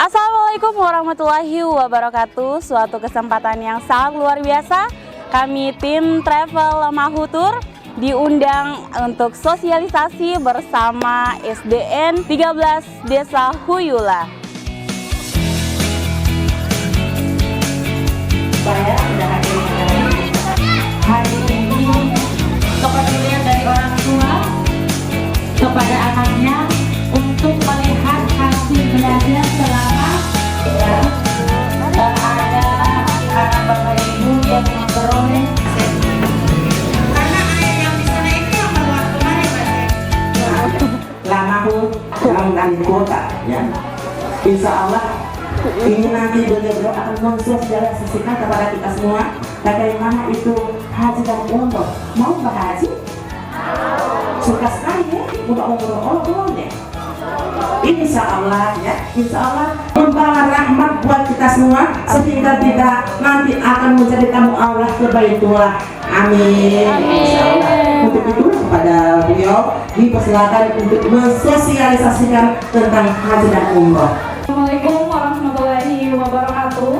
Assalamualaikum warahmatullahi wabarakatuh. Suatu kesempatan yang sangat luar biasa. Kami tim Travel Mahutur diundang untuk sosialisasi bersama SDN 13 Desa Huyula. Saya sudah hadir hari ini kepedulian dari orang tua kepada anaknya untuk melihat hasil belajar selama ada anak bapak ibu yang memperoleh karena ayah yang di sana itu yang waktu mana lama pun dalam kota ya. Insya Allah ini nanti beliau akan mensosialisasikan kepada kita semua bagaimana itu haji dan umroh. Mau berhaji? Suka sekali ya, udah umroh boleh. Insya Allah ya, insya Allah membawa rahmat buat kita semua sehingga kita nanti akan menjadi tamu Allah ke Baitullah. Amin. Insya Allah. Untuk itu kepada beliau dipersilakan untuk mensosialisasikan tentang haji dan umroh. Assalamualaikum warahmatullahi wabarakatuh.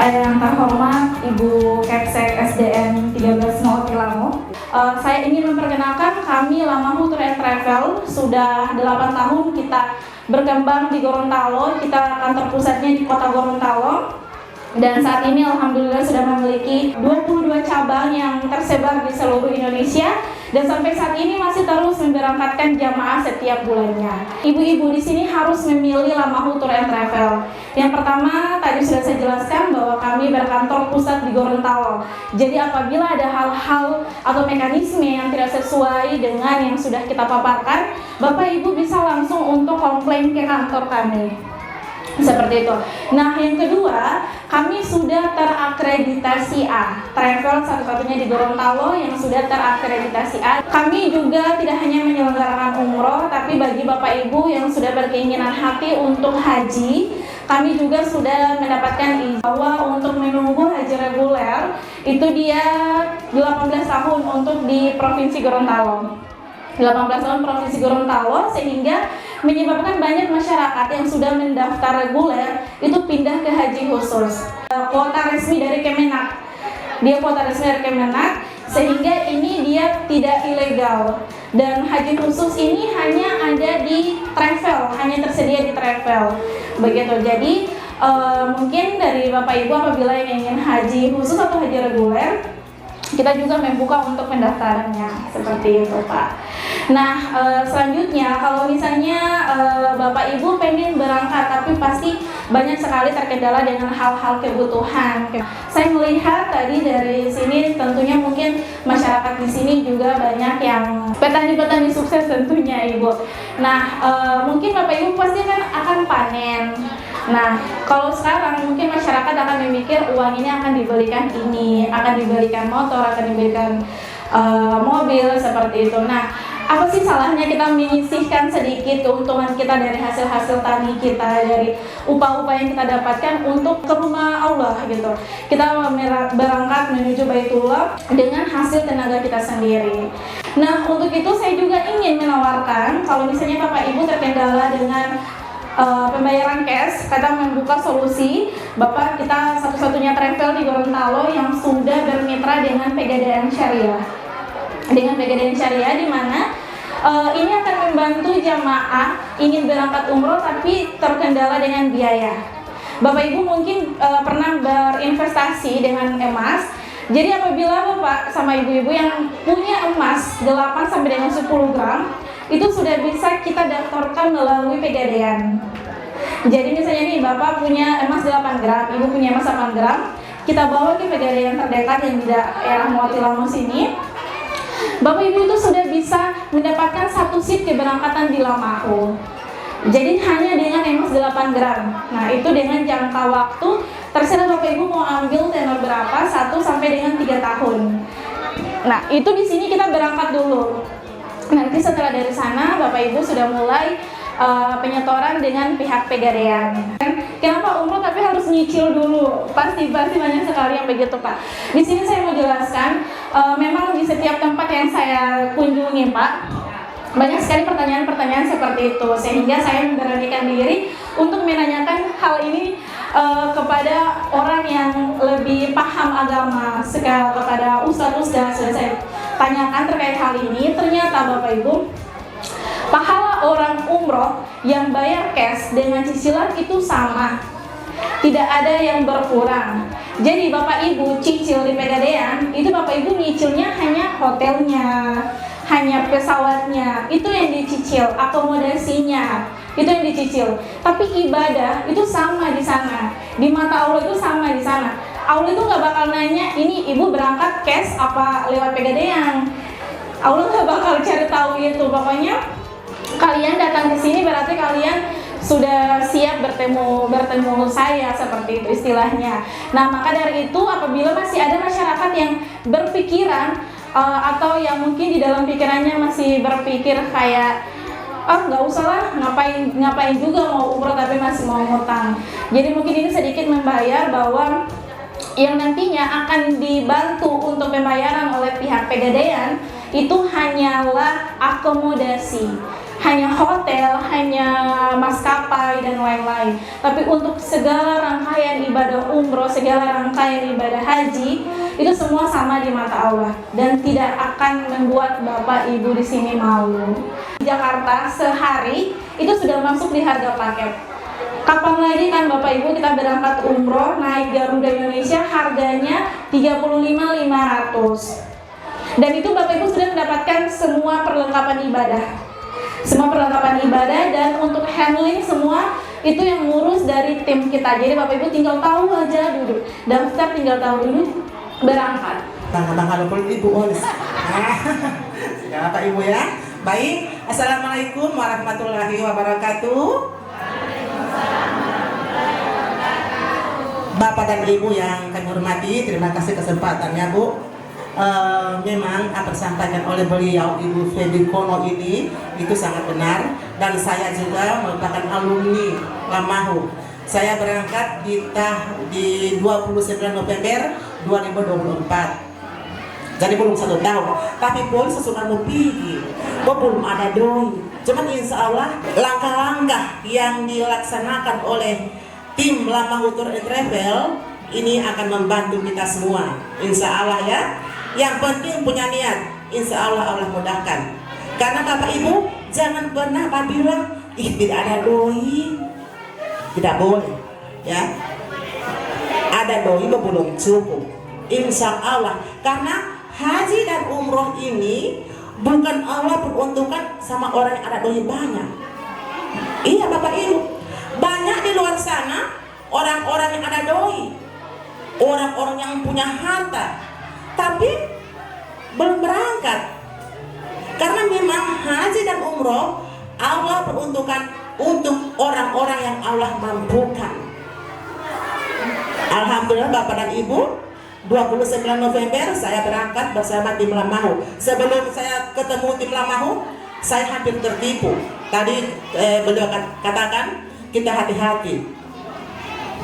Yang terhormat Ibu Kepsek SDN 13 Mawakilamo. Saya ingin memperkenalkan kami Mahutur and Travel. Sudah 8 tahun kita berkembang di Gorontalo. Kita kantor pusatnya di kota Gorontalo. Dan saat ini alhamdulillah sudah memiliki 22 cabang yang tersebar di seluruh Indonesia dan sampai saat ini masih terus memberangkatkan jamaah setiap bulannya. Ibu-ibu di sini harus memilih Mahutur and Travel. Yang pertama tadi sudah saya jelaskan bahwa kami berkantor pusat di Gorontalo. Jadi apabila ada hal-hal atau mekanisme yang tidak sesuai dengan yang sudah kita paparkan, Bapak Ibu bisa langsung untuk komplain ke kantor kami. Seperti itu. Nah, yang kedua, kami sudah terakreditasi A. Travel satu-satunya di Gorontalo yang sudah terakreditasi A. Kami juga tidak hanya menyelenggarakan umroh, tapi bagi Bapak Ibu yang sudah berkeinginan hati untuk haji, kami juga sudah mendapatkan izin bahwa untuk menunggu haji reguler itu dia 18 tahun untuk di Provinsi Gorontalo. 18 tahun Provinsi Gorontalo, sehingga menyebabkan banyak masyarakat yang sudah mendaftar reguler itu pindah ke haji khusus. Kuota resmi dari Kemenak, dia kuota resmi dari Kemenak, sehingga ini dia tidak ilegal. Dan haji khusus ini hanya ada di travel, hanya tersedia di travel. Begitu. Jadi mungkin dari Bapak Ibu apabila yang ingin haji khusus atau haji reguler, kita juga membuka untuk pendaftarannya, seperti itu Pak. Nah, selanjutnya kalau misalnya Bapak Ibu pengen berangkat tapi pasti banyak sekali terkendala dengan hal-hal kebutuhan. Saya melihat tadi dari sini tentunya mungkin masyarakat di sini juga banyak yang petani-petani sukses tentunya Ibu. Nah, mungkin Bapak Ibu pasti kan akan panen. Nah, kalau sekarang mungkin masyarakat akan memikir uang ini akan dibelikan ini, akan dibelikan motor, akan dibelikan mobil seperti itu. Nah, apa sih salahnya kita menyisihkan sedikit keuntungan kita dari hasil-hasil tani kita, dari upah-upah yang kita dapatkan untuk ke rumah Allah gitu. Kita berangkat menuju Baitullah dengan hasil tenaga kita sendiri. Nah, untuk itu saya juga ingin menawarkan kalau misalnya Bapak Ibu terkendala dengan pembayaran cash, kita membuka solusi. Bapak kita satu-satunya travel di Gorontalo yang sudah bermitra dengan Pegadaian Syariah. Dengan Pegadaian Syariah di mana ini akan membantu jamaah ingin berangkat umroh tapi terkendala dengan biaya. Bapak Ibu mungkin pernah berinvestasi dengan emas. Jadi apabila Bapak sama Ibu-ibu yang punya emas 8 sampai dengan 10 gram itu sudah bisa kita daftarkan melalui Pegadaian. Jadi misalnya nih Bapak punya emas 8 gram, Ibu punya emas 8 gram, kita bawa ke Pegadaian terdekat yang di daerah Mawakilamo sini. Bapak Ibu itu sudah bisa mendapatkan satu seat keberangkatan di Lamahu. Jadi hanya dengan emas 8 gram. Nah, itu dengan jangka waktu terserah Bapak Ibu mau ambil tenor berapa, 1 sampai dengan 3 tahun. Nah, itu di sini kita berangkat dulu. Nanti setelah dari sana Bapak Ibu sudah mulai penyetoran dengan pihak Pegadaian. Kenapa umroh tapi harus nyicil dulu? Pasti banyak sekali yang begitu Pak. Di sini saya mau jelaskan, memang di setiap tempat yang saya kunjungi Pak, Banyak sekali pertanyaan-pertanyaan seperti itu, sehingga saya memberanikan diri untuk menanyakan hal ini kepada orang yang lebih paham agama, kepada ustadz-ustadz. Sudah saya tanyakan terkait hal ini. Ternyata Bapak Ibu, pahala orang umroh yang bayar cash dengan cicilan itu sama, tidak ada yang berkurang. Jadi Bapak Ibu cicil di Pegadaian, itu Bapak Ibu nyicilnya hanya hotelnya, hanya pesawatnya, itu yang dicicil, akomodasinya, itu yang dicicil. Tapi ibadah itu sama di sana, di mata Allah itu sama di sana. Allah itu nggak bakal nanya, ini ibu berangkat cash apa lewat Pegadaian. Allah nggak bakal cari tahu itu. Pokoknya kalian datang ke sini berarti kalian sudah siap bertemu saya, seperti itu istilahnya. Nah, maka dari itu apabila masih ada masyarakat yang berpikiran atau yang mungkin di dalam pikirannya masih berpikir kayak nggak usah lah, ngapain juga mau umroh tapi masih mau ngutang. Jadi mungkin ini sedikit membayar bahwa yang nantinya akan dibantu untuk pembayaran oleh pihak Pegadaian itu hanyalah akomodasi, hanya hotel, hanya maskapai dan lain-lain. Tapi untuk segala rangkaian ibadah umroh, segala rangkaian ibadah haji itu semua sama di mata Allah dan tidak akan membuat Bapak Ibu di sini malu. Di Jakarta sehari itu sudah masuk di harga paket. Kapan lagi kan Bapak Ibu kita berangkat umroh naik Garuda Indonesia harganya 35.500. Dan itu Bapak Ibu sudah mendapatkan semua perlengkapan ibadah. Semua perlengkapan ibadah dan untuk handling semua itu yang ngurus dari tim kita. Jadi Bapak Ibu tinggal tahu aja dulu, daftar tinggal tahu dulu, berangkat. Tanggal Ibu Olis. Siapa Ibu ya? Baik, Assalamualaikum warahmatullahi wabarakatuh. Bapak dan Ibu yang kami hormati, terima kasih kesempatannya Bu. Memang apa disampaikan oleh beliau Ibu Feby Kono ini itu sangat benar, dan saya juga merupakan alumni Lamahu. Saya berangkat di 29 November 2024. Jadi belum 1 tahun, tapi pun sesudah mau pergi, belum ada doi. Cuman insya Allah langkah-langkah yang dilaksanakan oleh tim Lamahu Tour and Travel ini akan membantu kita semua, insya Allah ya. Yang penting punya niat, insya Allah Allah mudahkan. Karena Bapak Ibu jangan pernah bilang tidak ada doi, tidak boleh ya. Ada doi belum cukup, insya Allah. Karena haji dan umroh ini bukan Allah peruntukan sama orang yang ada doi banyak. Iya Bapak Ibu, banyak di luar sana orang-orang yang ada doi, orang-orang yang punya harta tapi belum berangkat. Karena memang haji dan umroh Allah peruntukan untuk orang-orang yang Allah mampukan. Alhamdulillah Bapak dan Ibu, 29 November saya berangkat bersama tim Lamahu. Sebelum saya ketemu tim Lamahu, saya hampir tertipu. Tadi beliau katakan kita hati-hati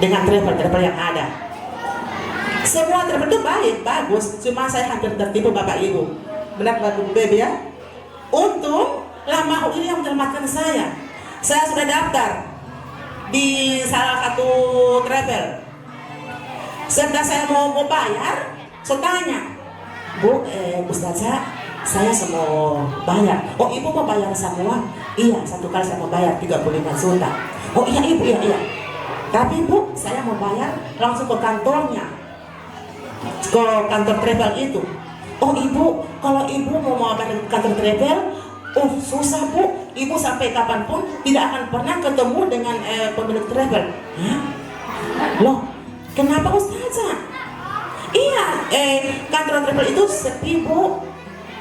dengan travel-travel yang ada. Semua travel itu baik, bagus, cuma saya hampir tertipu Bapak Ibu. Benar Bapak Baby ya? Untung Lamahu ini yang menyelamatkan saya. Saya sudah daftar di salah satu travel. Setelah saya mau bayar, saya tanya, Bu, Ustazah, saya mau bayar. Oh Ibu mau bayar semua? Iya, satu kali saya mau bayar 35 juta. Oh iya Ibu, iya. Tapi Bu, saya mau bayar langsung ke kantornya, ke kantor travel itu. Oh Ibu, kalau Ibu mau bayar ke kantor travel, susah Bu. Ibu sampai kapanpun tidak akan pernah ketemu dengan pemilik travel. Hah? Loh, kenapa Ustazah? Iya, kantor travel itu sepi Bu.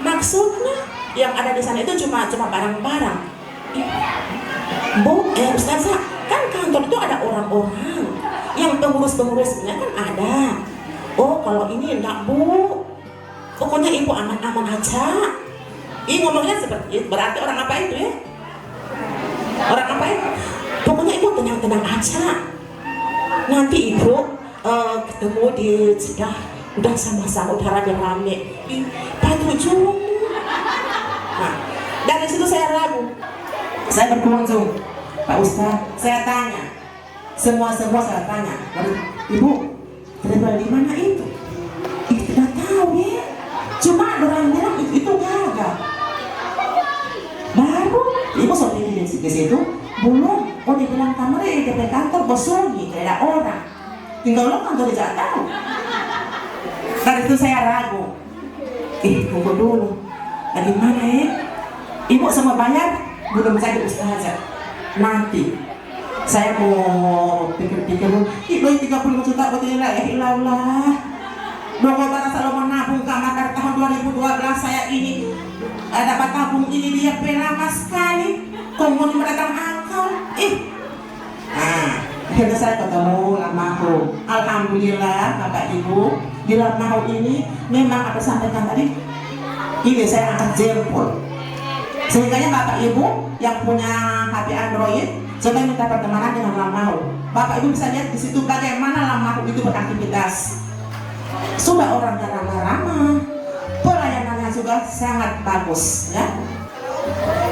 Maksudnya yang ada di sana itu cuma barang-barang. Bu, Ustazah, kan kantor itu ada orang-orang, yang pengurus-pengurusnya kan ada. Oh, kalau ini enggak Bu, pokoknya Ibu aman-aman aja. Ini ngomongnya seperti itu, berarti orang apa itu ya? Orang apa itu? Pokoknya Ibu tenang-tenang aja. Nanti Ibu ketemu di Jeddah, udah sama-sama udara yang rame di Batu Jungung. Nah, dari situ saya ragu. Saya berkunjung, Pak Ustadz, saya tanya, semua saya tanya, lalu Ibu, travel di mana itu? Itu tidak tahu ya. Cuma orang bilang itu gagal. Baru Ibu sampai di situ, belum. Oh dibilang kamar di DP kantor bosungi, tidak ada orang. Tinggal lo kantor tidak tahu. Dari itu saya ragu. Tunggu dulu. Bagaimana ya? Ibu sama bayar belum jadi ustazah. Nanti saya mau pikir-pikir dulu. Ibu 35 juta buat ini lah. Ilah. Doko Bara Salomon nabung kamar tahun 2012 saya ini dapat tabung ini dia lama sekali. Tunggu mendatang akal. Akhirnya saya ketemu almarhum. Alhamdulillah Bapak Ibu di almarhum ini memang ada sampaikan tadi. Ini saya akan jempol. Sehingga Bapak Ibu yang punya HP Android coba minta pertemanan dengan almarhum. Bapak Ibu bisa lihat di situ bagaimana almarhum itu beraktivitas. Sudah orang ramah, pelayanannya juga sangat bagus ya.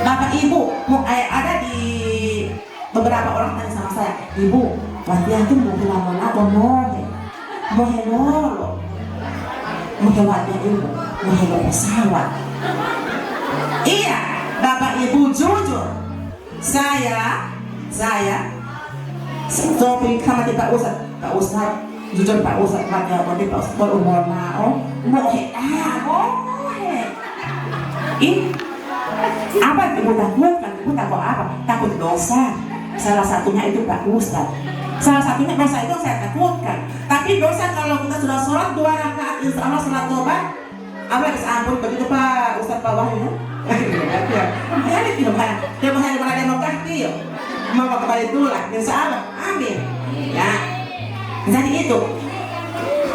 Bapak Ibu ada di beberapa orang tanya sama saya, Ibu, latihan tuh mau bilang mana atau mau latihan Ibu, mau pesawat. Iya, Bapak Ibu jujur, saya topik sama Pak Ustadz, jujur Pak Ustadz, latihan Pak Ustadz berumur mau apa Ibu takutkan? Ibu takut apa? Takut dosa. Salah satunya itu Pak Ustadz. Salah satunya dosa itu saya takutkan. Tapi dosa kalau kita sudah sholat 2 rakaat, insya Allah sholat tobat, Allah bisa ampun. Begitu Pak Ustadz Pak Wahyu. Ya ini tidak banyak. Dia mau kasih, mau kembali tulang. Insya Allah, amin. Ya, jadi itu.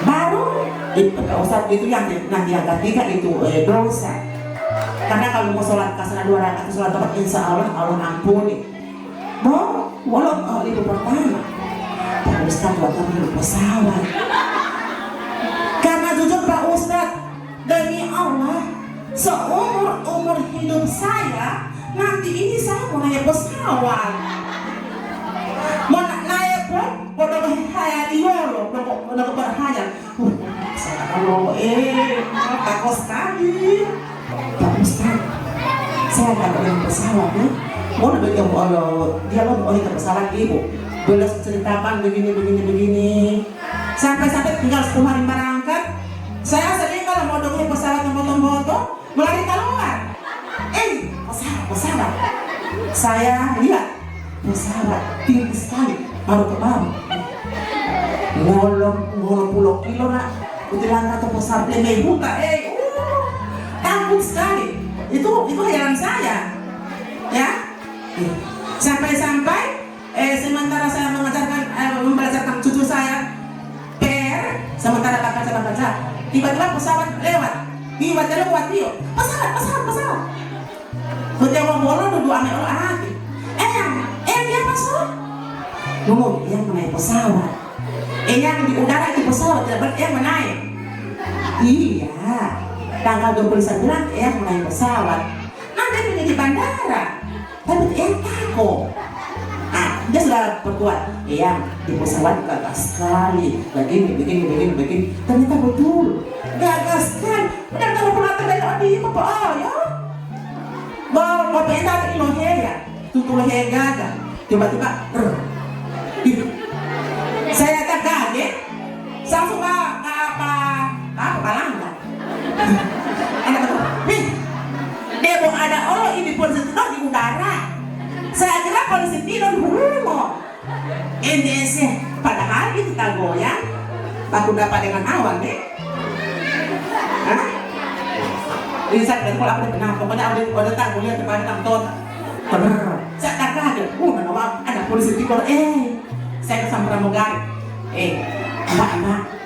Baru Pak Ustadz itu yang dianggap itu dosa. Karena kalau mau sholat kasana 2 rakaat sholat tobat, insya Allah Allah ampuni. Walau itu pertama Pak Ustadz waktu beli pesawat. Karena jujur Pak Ustadz, demi Allah, seumur hidup saya nanti ini saya mau naik pesawat. Mau naik pun, udah berhayal di Yolo, udah berhayal. Allah, takut sekali. Pak Ustadz, saya akan naik pesawat ya. Mau naik dia mau ke pesawat Ibu. Boleh ceritakan begini. Sampai tinggal 10 hari berangkat. Saya sering kalau mau naik pesawat yang foto-foto, melari keluar. Pesawat. Saya lihat pesawat tinggi sekali, baru ke bawah. Ngolong puluh kilo nak. Utilan atau pesawat lebih buka. Takut sekali. Itu heran saya. Ya. Sampai sementara saya membelajarkan cucu saya PR, sementara kakak saya baca, tiba-tiba pesawat lewat, tiba-tiba buat dia pesawat. Ketika mau bola duduk aneh orang hati, dia masuk, nunggu yang menaik pesawat, yang di udara itu pesawat, tidak yang menaik, iya, tanggal 29 yang menaik pesawat, nanti pergi di bandara. Tapi dia takut. Dia sudah berkuat. Yang di pesawat gagal sekali. Begini. Ternyata betul. Gagal sekali. Udah kalau pelatih dari Adi, apa ya? Bawa pentas ini loh ya. Tutul ya gagal. Tiba-tiba, saya kaget. Langsung Palangga. Dia mau ada ini polisi tidur di udara. Saya kira polisi tidur dulu. Indonesia, padahal itu tak goyang. Baru dapat dengan awan deh. Ini saya kalau aku kenal, pokoknya udah tak goyang depan kantor. Saya tak kaget. Ada polisi tidur. Saya kesam pramugari. Mbak,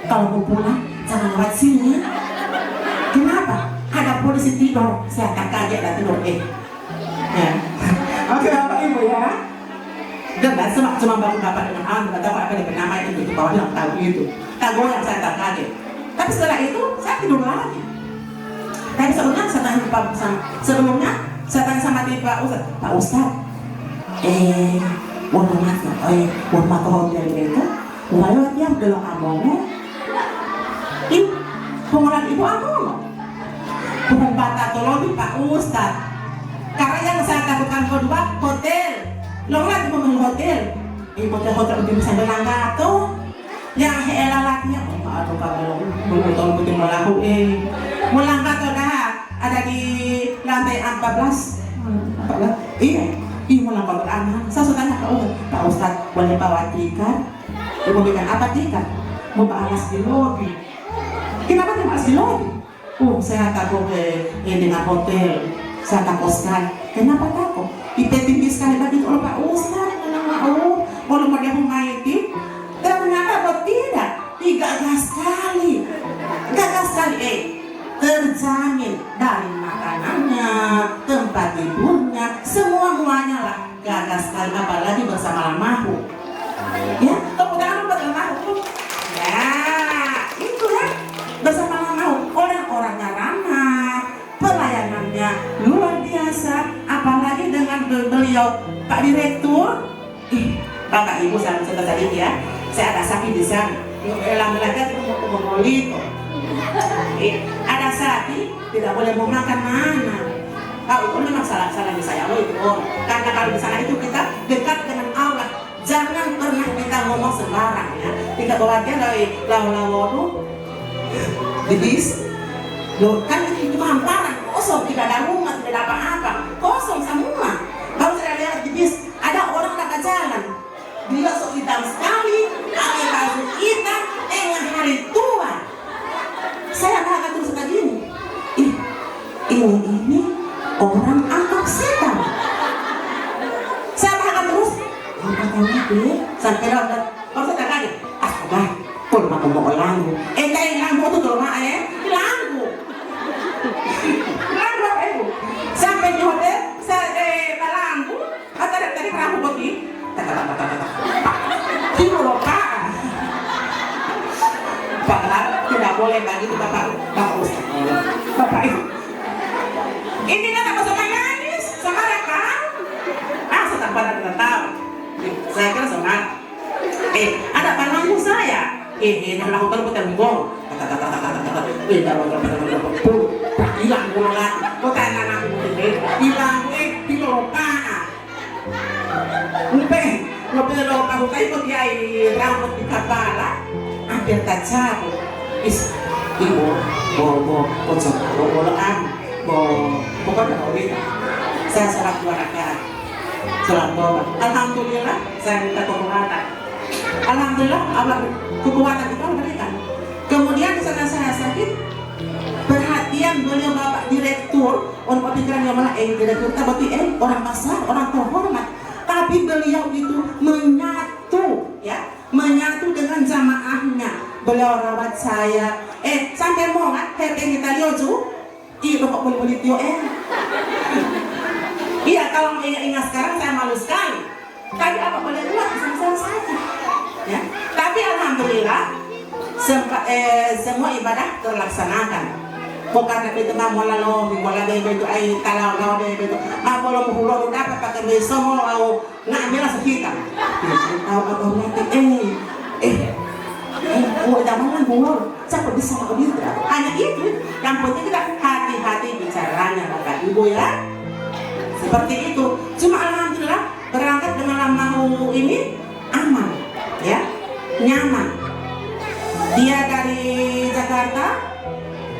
kalau mau pulang jangan lewat sini. Kenapa? Ada polisi tidur, saya tak kaget dan tidur ya. Oke Bapak Ibu ya. Dan cuma baru dapat dengan alam, tidak tahu apa yang nama itu bawahnya nggak tahu itu. Tak goyang saya tak kaget. Tapi setelah itu saya tidur lagi. Tapi sebelumnya Saya tanya sama dia, Pak Ustadz, warna hotel itu, lewat yang gelap amongnya, pengelolaan ibu among, bukan bata tolong Pak Ustadz. Karena yang saya takutkan kedua, hotel, lewat ngomong hotel, hotel itu bisa berlanggato, yang helalatnya, aduh kalau belum betul melaku, melanggato dah, ada di lantai 14. Iya, mau anak. Saya sudah tanya Pak Ustadz, boleh bawa tiket? Mau bikin apa tiket? Mau balas di lobi. Kenapa dia balas di lobi? Saya takut dengan hotel. Saya takut sekali. Kenapa takut? Kita tinggi sekali tadi oleh Pak Ustadz. Kalau mau dia mengaitin, ternyata tidak. Gagal sekali. Terjamin dari makanannya, tempat tidurnya, semuanya lah gagas sekali, apalagi bersama lamahu. Ya, tepuk tangan buat lamahu. Ya, itu ya, bersama lamahu. Orang-orangnya ramah, pelayanannya luar biasa, apalagi dengan beliau Pak Direktur. Bapak Ibu saya tadi ya, saya ada sapi di sana. Lagi-lagi mau itu. Ada sapi tidak boleh mau makan mana. Itu memang salah di saya itu. Karena kalau di sana itu kita dekat dengan Allah. Jangan pernah kita ngomong sembarang ya. Kita bawa dia dari lalu di bis. Kan itu hamparan kosong, tidak ada rumah, tidak ada apa-apa, kosong semua. Baru saya lihat di bis ada orang dekat jalan. Dia sok hitam sekali, pakai baju hitam, dengan hari tua. Saya akan terus kayak gini. Ini orang angkat setan. Saya akan terus. Sampai lalu, kalau saya kaget, kalau mau ngomong lagu, lagu itu kalau lagu. Sampai di hotel, saya lagu, atau dari perahu putih, itu lupa. Tidak boleh lagi itu Bapak Ustadz. Bapak Ibu. Ini kan apa sama nangis, sama rekam. Setelah pada tahu. Saya kira semangat. Ada panangku saya. Nah hotel gong. Hilang bulan. Kau tanya aku hilang pilopa. Lebih lupa hukai kau dia rambut di kepala. Hampir tak cabut. Ibu, pokoknya saya sholat 2 rakaat, sholat doa. Alhamdulillah, saya minta kekuatan. Alhamdulillah, Allah kekuatan itu berikan. Kemudian di sana saya sakit, perhatian beliau Bapak Direktur, orang pikirannya malah Direktur berarti orang besar, orang terhormat. Tapi beliau itu menyatu dengan jamaahnya. Beliau rawat saya. Sampai mau nggak? Kita lioju. Bapak boleh tio Iya, kalau ingat sekarang saya malu sekali. Tapi apa boleh buat? Sama saja. Ya. Tapi alhamdulillah semua ibadah terlaksanakan. Bukan itu nggak mau lalu, mau lagi itu kalau itu. Kalau mau dapat pakai semua mau ngambil sekitar. Tahu nanti jangan ngomong, siapa bisa begitu? Hanya itu, yang penting kita hati-hati bicaranya Bapak Ibu ya. Seperti itu. Cuma alhamdulillah berangkat dengan lamahu ini aman, ya, nyaman. Dia dari Jakarta,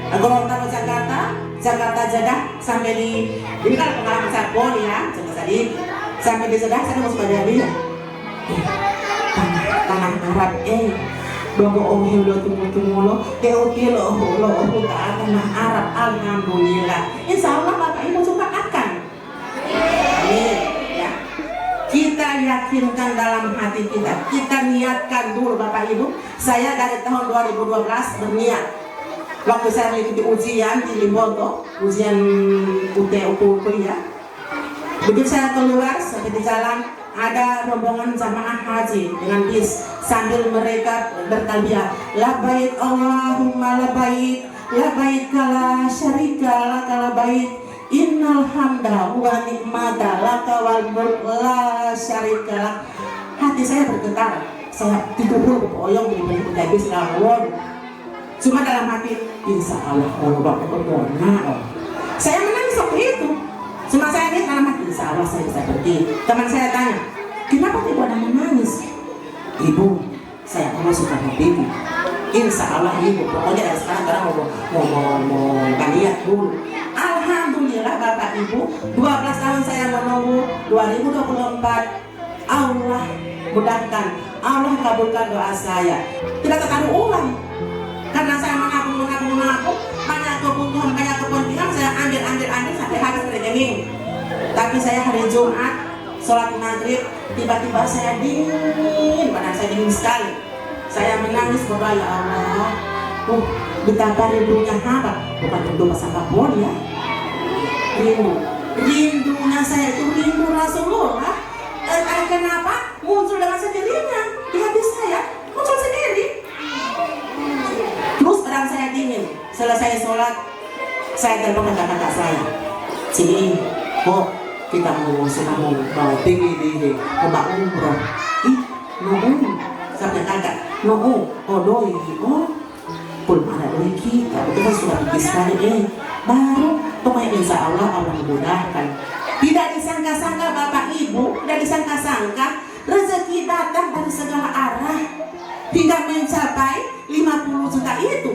Gorontalo Jakarta Jeddah sampai di ini kan pengalaman saya poli ya, sampai di Jeddah saya masuk pada dia. Tanah Arab Dogo ohilo tumulo, teotilo ohilo tanah Arab, alhamdulillah. Insya Allah Bapak Ibu suka akan. Amin. Ya. Kita yakinkan dalam hati kita niatkan dulu Bapak Ibu. Saya dari tahun 2012 berniat. Waktu saya mengikuti ujian di Limboto, ujian UTU kuliah. Begitu saya keluar sampai di jalan, ada rombongan jamaah haji dengan bis sambil mereka bertalbiyah, labbaik Allahumma labbaik, labbaik la syarika laka labbaik, Innal hamda wa ni'mata laka wal mulk la syarika lak. Hati saya bergetar. Saya tidur berpoyong di balik habis lawan. Cuma dalam hati, insya Allah kalau bapak berdoa. Saya menangis waktu itu. Cuma saya lihat dalam hati, insya Allah saya bisa pergi. Teman saya tanya, kenapa ibu ada menangis? Ibu, saya kalau suka begini. Insya Allah ibu, pokoknya dari sekarang kita mau niat dulu. Alhamdulillah bapak ibu, 12 tahun saya menunggu 2024. Allah mudahkan, Allah kabulkan doa saya. Tidak terkadang ulang, karena saya menabung, banyak kepentingan saya ambil sampai habis rekening. Tapi saya hari Jumat sholat maghrib, tiba-tiba saya dingin, badan saya dingin sekali. Saya menangis berdoa, ya Allah, betapa rindunya hamba, bukan rindu pasang kapur ya. Rindunya saya itu rindu Rasulullah. Kenapa? Muncul dengan sendirinya di hati saya, muncul sendiri. Terus badan saya dingin. Selesai sholat, saya telepon kakak saya. Sini, kita mau tinggi mau umroh. Sampai kakak, doi, belum ada doi kita, itu kan sudah lebih sekali baru, pokoknya insya Allah Allah memudahkan. Tidak disangka-sangka bapak ibu, tidak disangka-sangka rezeki datang dari segala arah hingga mencapai 50 juta itu.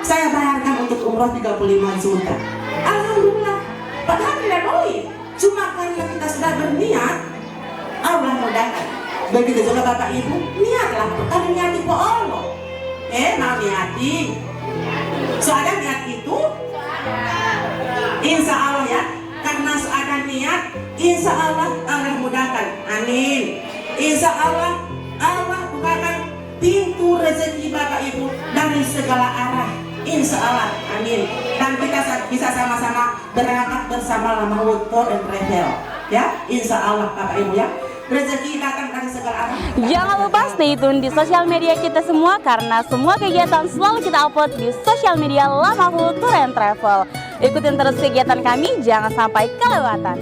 Saya bayarkan untuk umroh 35 juta. Alhamdulillah, padahal tidak doi, cuma karena kita sudah berniat, Allah mudahkan. Begitu juga bapak ibu, niatlah, bukan niati po Allah. Mau niati. So ada niat itu, insya Allah ya, karena so ada niat, insya Allah Allah mudahkan. Amin. Insya Allah Allah bukakan pintu rezeki bapak ibu dari segala arah. Insya Allah, amin. Dan kita bisa sama-sama berangkat bersama Lamahut Tour and Travel. Ya, insya Allah bapak ibu ya. Rezeki datang dari segala arah. Jangan lupa stay tune di sosial media kita semua, karena semua kegiatan selalu kita upload di sosial media Lamahut Tour and Travel. Ikutin terus kegiatan kami, jangan sampai kelewatan.